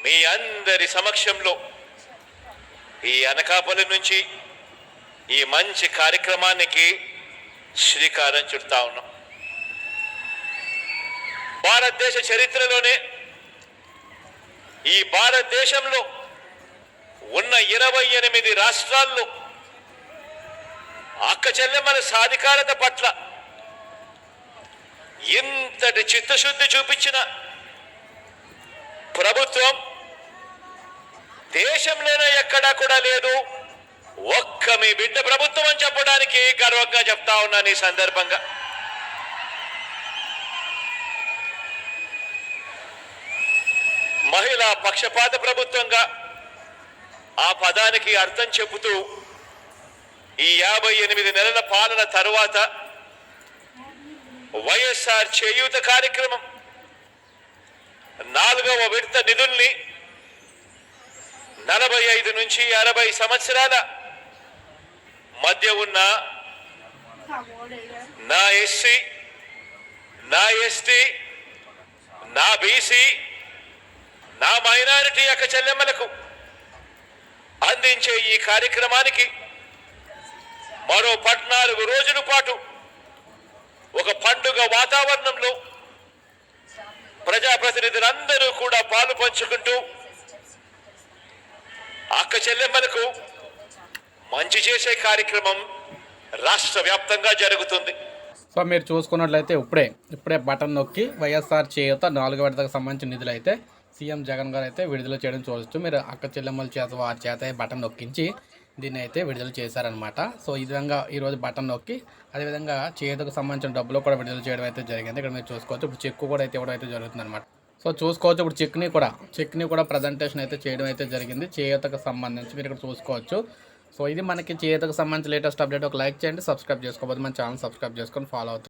మీ అందరి సమక్షంలో ఈ అనకాపల్లి నుంచి ఈ మంచి కార్యక్రమానికి శ్రీకారం చుడతా ఉన్నాం. భారతదేశ చరిత్రలోనే ఈ భారతదేశంలో ఉన్న 28 రాష్ట్రాల్లో అక్క చెల్లెమ్మల సాధికారత పట్ల ఇంతటి చిత్తశుద్ధి చూపించిన ప్రభుత్వం దేశంలోనే ఎక్కడా కూడా లేదు. ఒక్క మీ బిడ్డ ప్రభుత్వం అని చెప్పడానికి గర్వంగా చెప్తా ఉన్నాను. ఈ సందర్భంగా మహిళా పక్షపాత ప్రభుత్వంగా ఆ పదానికి అర్థం చెబుతూ ఈ 58 నెలల పాలన తరువాత వైఎస్ఆర్ చేయూత కార్యక్రమం 4వ విడత నిధుల్ని 45 నుంచి 60 సంవత్సరాల మధ్య ఉన్న నా ఎస్సీ, నా ఎస్టీ, నా బీసీ, నా మైనారిటీ అక్క చెల్లెమ్మలకు అందించే ఈ కార్యక్రమానికి మరో 14 రోజుల పాటు ఒక పండుగ వాతావరణంలో ప్రజాప్రతినిధులందరూ కూడా పాలు పంచుకుంటూ అక్క చెల్లెమ్మలకు మంచి చేసే కార్యక్రమం రాష్ట్ర వ్యాప్తంగా జరుగుతుంది. సో మీరు చూసుకున్నట్లయితే ఇప్పుడే బటన్ నొక్కి వైఎస్ఆర్ చేయూత 4వ విడతకు సంబంధించిన నిధులు అయితే సీఎం జగన్ గారు అయితే విడుదల చేయడం చూడొచ్చు. మీరు అక్క చెల్లెమ్మల చేత వారి చేత బటన్ నొక్కించి దీన్ని అయితే విడుదల చేశారనమాట. సో ఈ విధంగా ఈరోజు బటన్ నొక్కి అదేవిధంగా చేయూతకు సంబంధించిన డబ్బులు కూడా విడుదల చేయడం అయితే జరిగింది. ఇక్కడ మీరు చూసుకోవచ్చు. ఇప్పుడు చెక్కు కూడా అయితే ఇవ్వడం అయితే జరుగుతుంది అనమాట. సో చూసుకోవచ్చు. ఇప్పుడు చెక్ని కూడా ప్రజెంటేషన్ అయితే చేయడం అయితే జరిగింది చేయూతకు సంబంధించి. మీరు ఇక్కడ చూసుకోవచ్చు. సో ఇది మనకి చేయూతకు సంబంధించి లేటెస్ట్ అప్డేట్. ఒక లైక్ చేయండి, సబ్స్క్రైబ్ చేసుకోకపోతే మన ఛానల్ సబ్స్క్రైబ్ చేసుకొని ఫాలో అవుతుంది.